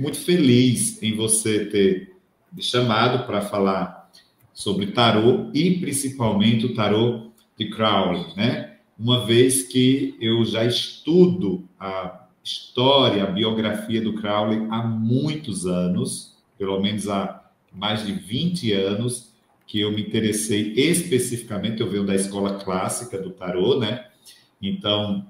muito feliz em você ter me chamado para falar sobre tarô e principalmente o tarô de Crowley, né? Uma vez que eu já estudo a história, a biografia do Crowley há muitos anos, pelo menos há mais de 20 anos, que eu me interessei especificamente, eu venho da escola clássica do tarô, né? Então,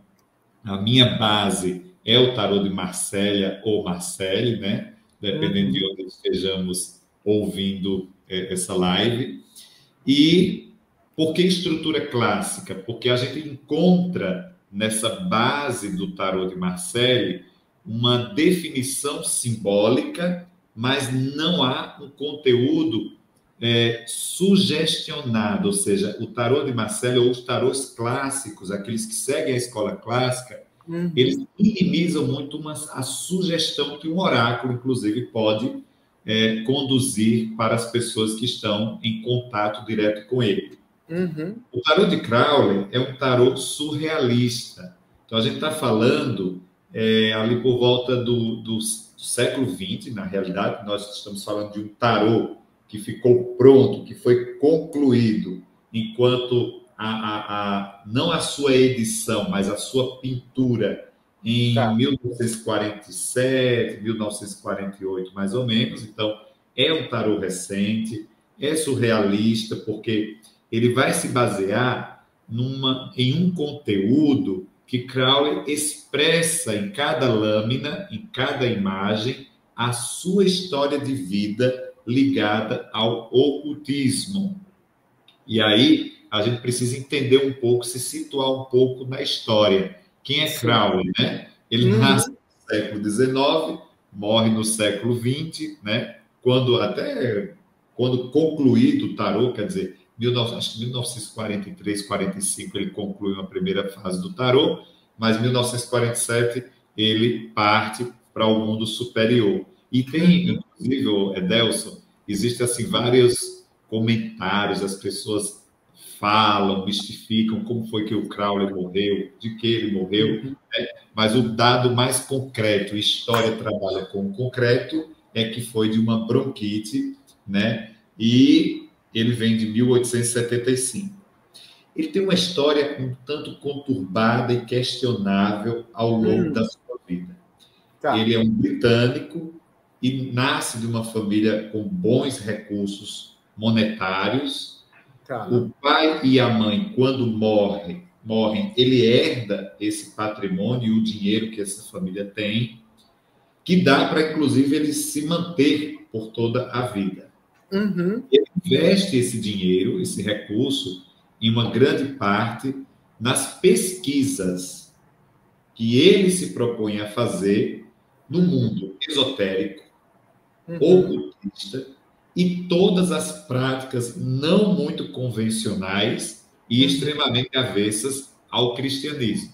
a minha base é o tarô de Marselha ou Marseille, né? Dependendo de onde estejamos ouvindo essa live. E por que estrutura clássica? Porque a gente encontra nessa base do tarô de Marseille uma definição simbólica, mas não há um conteúdo sugestionado, ou seja, o tarô de Marseille ou os tarôs clássicos, aqueles que seguem a escola clássica, eles minimizam muito a sugestão que um oráculo, inclusive, pode conduzir para as pessoas que estão em contato direto com ele. O tarô de Crowley é um tarô surrealista. Então, a gente está falando ali por volta do século XX, na realidade, nós estamos falando de um tarô que ficou pronto, que foi concluído, enquanto não a sua edição, mas a sua pintura em 1947, 1948, mais ou menos. Então, é um tarô recente, é surrealista, porque ele vai se basear em um conteúdo que Crowley expressa em cada lâmina, em cada imagem, a sua história de vida ligada ao ocultismo. E aí a gente precisa entender um pouco, se situar um pouco na história. Quem é Crowley, né? Ele nasce no século XIX, morre no século XX, né? Quando concluído o tarô, quer dizer, acho que 1943, 45 ele concluiu a primeira fase do tarô, mas em 1947 ele parte para o mundo superior. E tem, inclusive, Edelson, existem assim vários comentários, as pessoas falam, mistificam como foi que o Crowley morreu, de que ele morreu, né? Mas o dado mais concreto, a história trabalha com o concreto, é que foi de uma bronquite, né? E ele vem de 1875. Ele tem uma história um tanto conturbada e questionável ao longo da sua vida. Ele é um britânico e nasce de uma família com bons recursos monetários. O pai e a mãe, quando morrem, ele herda esse patrimônio e o dinheiro que essa família tem, que dá para, inclusive, ele se manter por toda a vida. Ele investe esse dinheiro, esse recurso, em uma grande parte nas pesquisas que ele se propõe a fazer no mundo esotérico, ocultista, e todas as práticas não muito convencionais e extremamente avessas ao cristianismo.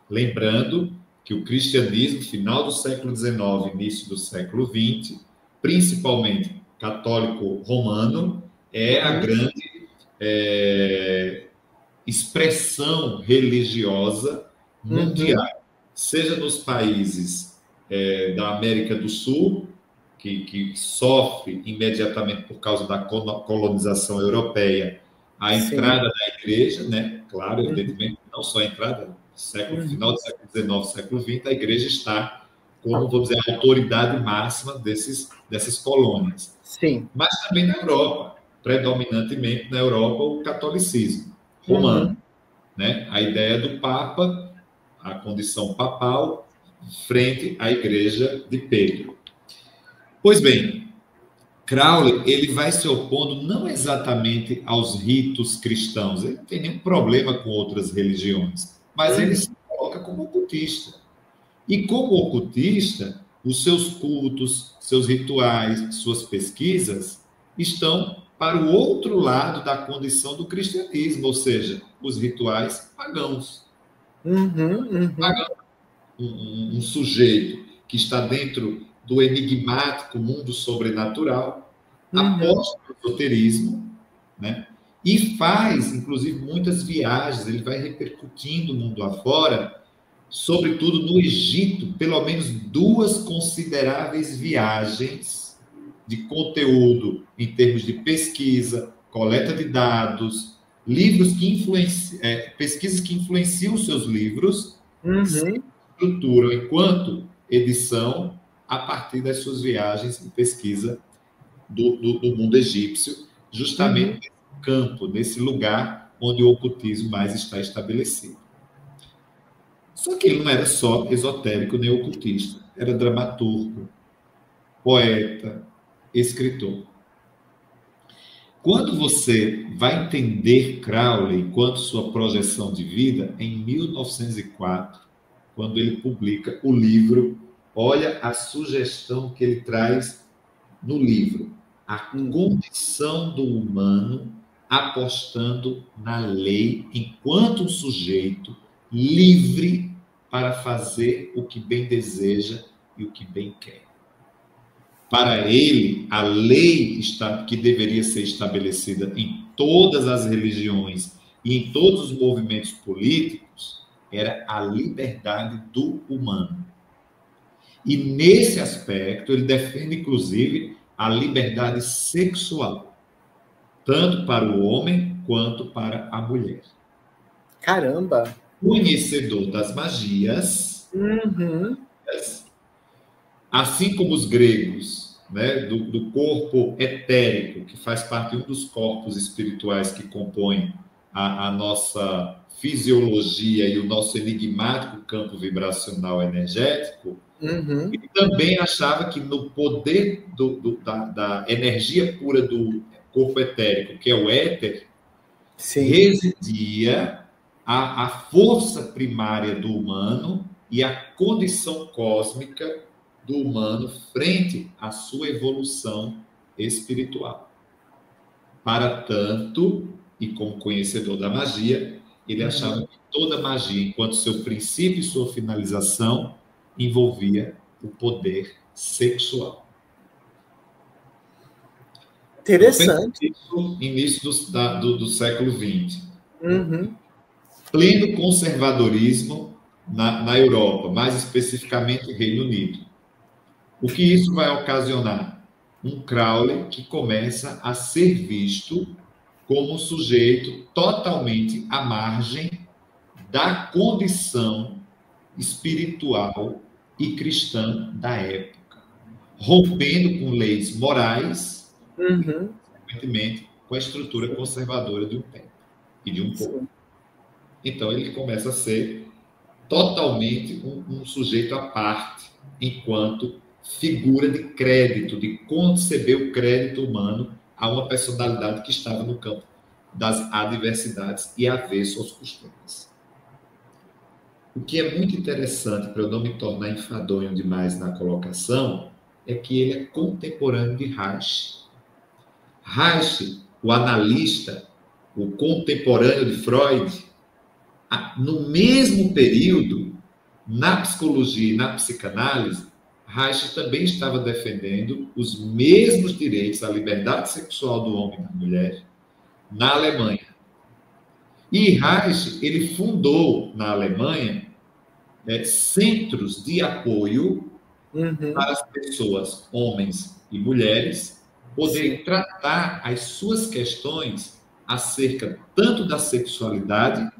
Lembrando que o cristianismo, final do século XIX, início do século XX, principalmente católico romano, é a grande expressão religiosa mundial, seja nos países da América do Sul, que sofre imediatamente por causa da colonização europeia, a entrada da igreja, né? Claro, evidentemente, não só a entrada, final do século XIX, século XX, a igreja está como, vamos dizer, a autoridade máxima dessas colônias. Mas também na Europa, predominantemente na Europa, o catolicismo romano, né? A ideia do Papa, a condição papal, frente à igreja de Pedro. Pois bem, Crowley ele vai se opondo não exatamente aos ritos cristãos, ele não tem nenhum problema com outras religiões, mas ele se coloca como ocultista. E como ocultista, os seus cultos, seus rituais, suas pesquisas estão para o outro lado da condição do cristianismo, ou seja, os rituais pagãos. Um sujeito que está dentro do enigmático mundo sobrenatural, aposta no esoterismo, né? E faz, inclusive, muitas viagens, ele vai repercutindo o mundo afora sobretudo no Egito, pelo menos 2 consideráveis viagens de conteúdo em termos de pesquisa, coleta de dados, livros que pesquisas que influenciam os seus livros, se estruturam enquanto edição a partir das suas viagens e pesquisa do mundo egípcio, justamente nesse campo, nesse lugar onde o ocultismo mais está estabelecido. Só que ele não era só esotérico nem ocultista, era dramaturgo, poeta, escritor. Quando você vai entender Crowley enquanto sua projeção de vida, em 1904, quando ele publica o livro, olha a sugestão que ele traz no livro: a condição do humano apostando na lei enquanto um sujeito livre para fazer o que bem deseja e o que bem quer. Para ele, a lei que deveria ser estabelecida em todas as religiões e em todos os movimentos políticos era a liberdade do humano. E nesse aspecto, ele defende, inclusive, a liberdade sexual, tanto para o homem quanto para a mulher. Caramba! Conhecedor das magias, assim como os gregos, né, do corpo etérico, que faz parte de um dos corpos espirituais que compõem a nossa fisiologia e o nosso enigmático campo vibracional energético, ele também achava que no poder da energia pura do corpo etérico, que é o éter, residia a força primária do humano e a condição cósmica do humano frente à sua evolução espiritual. Para tanto, e como conhecedor da magia, ele achava que toda magia, enquanto seu princípio e sua finalização, envolvia o poder sexual. Interessante. Início do século XX. Pleno conservadorismo na Europa, mais especificamente no Reino Unido. O que isso vai ocasionar? Um Crowley que começa a ser visto como um sujeito totalmente à margem da condição espiritual e cristã da época, rompendo com leis morais, consequentemente, com a estrutura conservadora de um tempo e de um povo. Então, ele começa a ser totalmente um sujeito à parte, enquanto figura de crédito, de conceber o crédito humano a uma personalidade que estava no campo das adversidades e avesso aos costumes. O que é muito interessante, para eu não me tornar enfadonho demais na colocação, é que ele é contemporâneo de Reich. Reich, o analista, o contemporâneo de Freud, no mesmo período, na psicologia e na psicanálise, Reich também estava defendendo os mesmos direitos à liberdade sexual do homem e da mulher na Alemanha. E Reich, ele fundou na Alemanha centros de apoio para as pessoas, homens e mulheres, poderem tratar as suas questões acerca tanto da sexualidade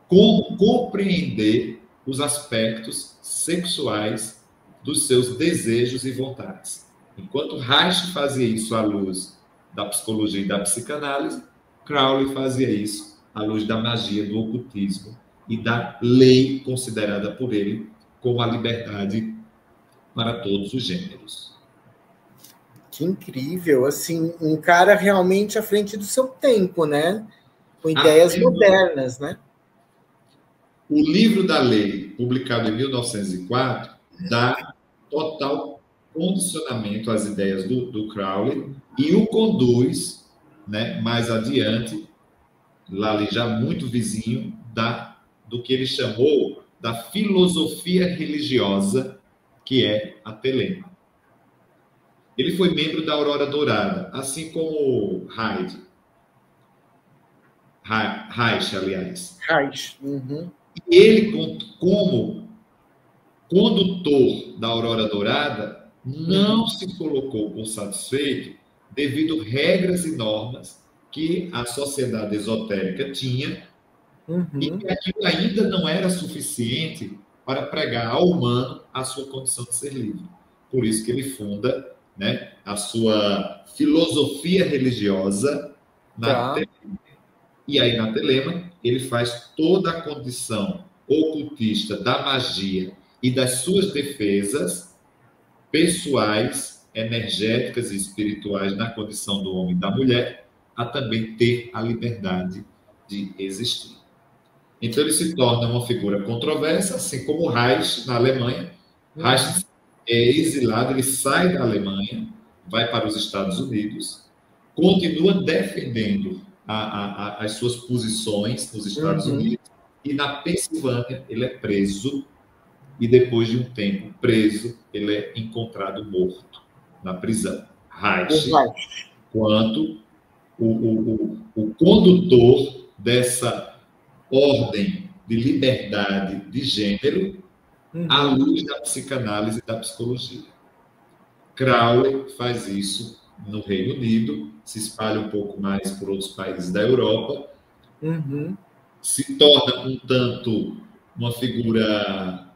como compreender os aspectos sexuais dos seus desejos e vontades. Enquanto Reich fazia isso à luz da psicologia e da psicanálise, Crowley fazia isso à luz da magia do ocultismo e da lei considerada por ele como a liberdade para todos os gêneros. Que incrível, assim, um cara realmente à frente do seu tempo, né? Com ideias modernas, né? O livro da lei, publicado em 1904, dá total condicionamento às ideias do Crowley e o conduz, né, mais adiante, lá ali já muito vizinho, do que ele chamou da filosofia religiosa, que é a Telema. Ele foi membro da Aurora Dourada, assim como Reich, aliás. Reich. E ele, como condutor da aurora dourada não se colocou por satisfeito devido a regras e normas que a sociedade esotérica tinha e que aquilo ainda não era suficiente para pregar ao humano a sua condição de ser livre. Por isso que ele funda, né, a sua filosofia religiosa na Telema. E aí, na Telema, ele faz toda a condição ocultista da magia e das suas defesas pessoais, energéticas e espirituais na condição do homem e da mulher, a também ter a liberdade de existir. Então, ele se torna uma figura controversa, assim como Reich, na Alemanha. Reich é exilado, ele sai da Alemanha, vai para os Estados Unidos, continua defendendo as suas posições nos Estados Unidos, e na Pensilvânia ele é preso, e depois de um tempo preso, ele é encontrado morto na prisão. Reich, quanto o condutor dessa ordem de liberdade de gênero à luz da psicanálise e da psicologia. Crowley faz isso no Reino Unido, se espalha um pouco mais por outros países da Europa, se torna um tanto uma figura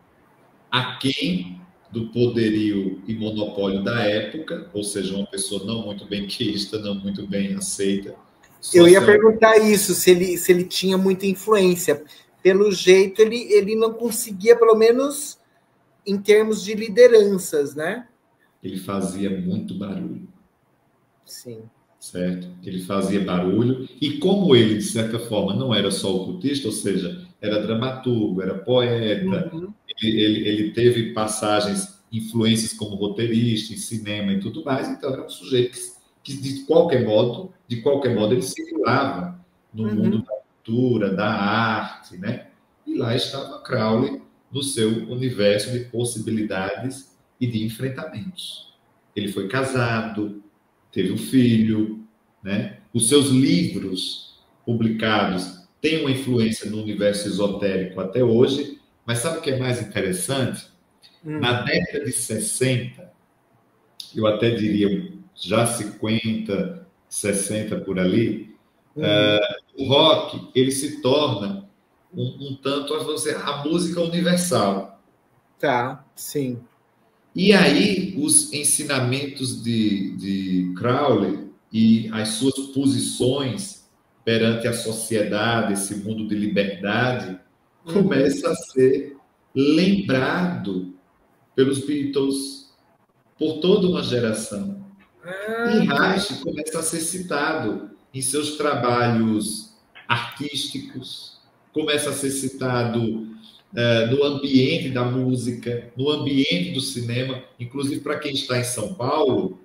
aquém do poderio e monopólio da época, ou seja, uma pessoa não muito bem quista, não muito bem aceita. Eu ia perguntar isso, se ele tinha muita influência. Pelo jeito, ele não conseguia, pelo menos em termos de lideranças, né? Ele fazia muito barulho. Sim. Certo? Ele fazia barulho, e como ele, de certa forma, não era só ocultista, ou seja, era dramaturgo, era poeta, ele teve passagens, influências como roteirista, em cinema e tudo mais, então era um sujeito que de qualquer modo, ele circulava no mundo da cultura, da arte, né? E lá estava Crowley no seu universo de possibilidades e de enfrentamentos. Ele foi casado, teve um filho, né? Os seus livros publicados têm uma influência no universo esotérico até hoje, mas sabe o que é mais interessante? Na década de 60, eu até diria já 50, 60 por ali, o rock ele se torna um tanto a música universal. Tá, sim. E aí, os ensinamentos de Crowley e as suas posições perante a sociedade, esse mundo de liberdade, começa a ser lembrado pelos Beatles, por toda uma geração. E Reich começa a ser citado em seus trabalhos artísticos, começa a ser citado no ambiente da música, no ambiente do cinema. Inclusive, para quem está em São Paulo,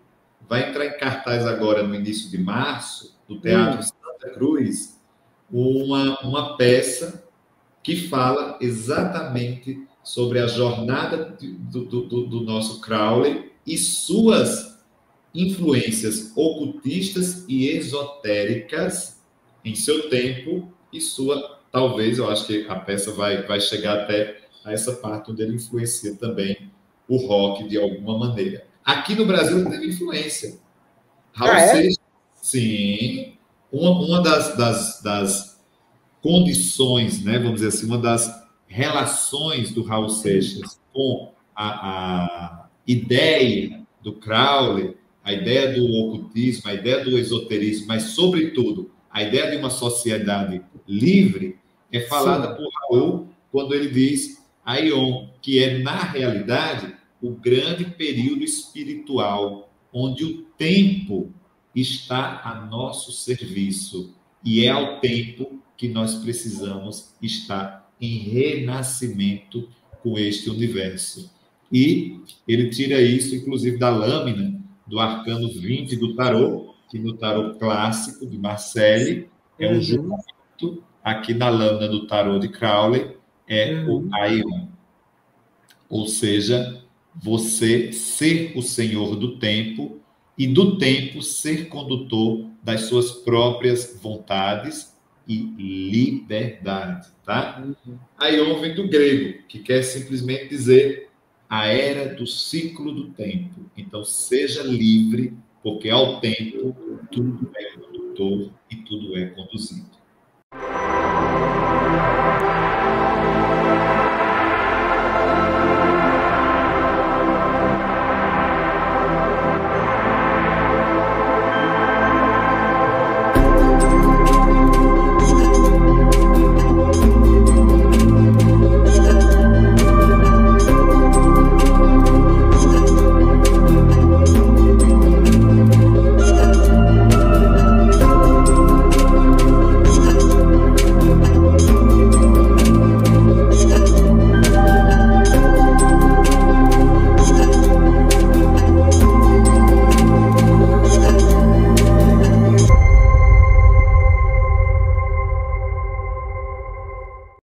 vai entrar em cartaz agora, no início de março, do Teatro Santa Cruz, uma peça que fala exatamente sobre a jornada do nosso Crowley e suas influências ocultistas e esotéricas em seu tempo e sua, talvez, eu acho que a peça vai chegar até a essa parte onde ele influencia também o rock de alguma maneira. Aqui no Brasil ele teve influência. Raul Seixas, sim, uma das condições, né, vamos dizer assim, uma das relações do Raul Seixas com a ideia do Crowley, a ideia do ocultismo, a ideia do esoterismo, mas, sobretudo, a ideia de uma sociedade livre, é falada por Raul quando ele diz Aion, que é, na realidade, o grande período espiritual, onde o tempo está a nosso serviço, e é ao tempo que nós precisamos estar em renascimento com este universo. E ele tira isso, inclusive, da lâmina do arcano 20 do tarô, que no tarô clássico de Marcelli é um julgamento. Aqui na lâmina do tarô de Crowley é o Aion. Ou seja, você ser o senhor do tempo e do tempo ser condutor das suas próprias vontades e liberdade, tá? Aion vem do grego, que quer simplesmente dizer a era do ciclo do tempo. Então, seja livre, porque ao tempo tudo é condutor e tudo é conduzido.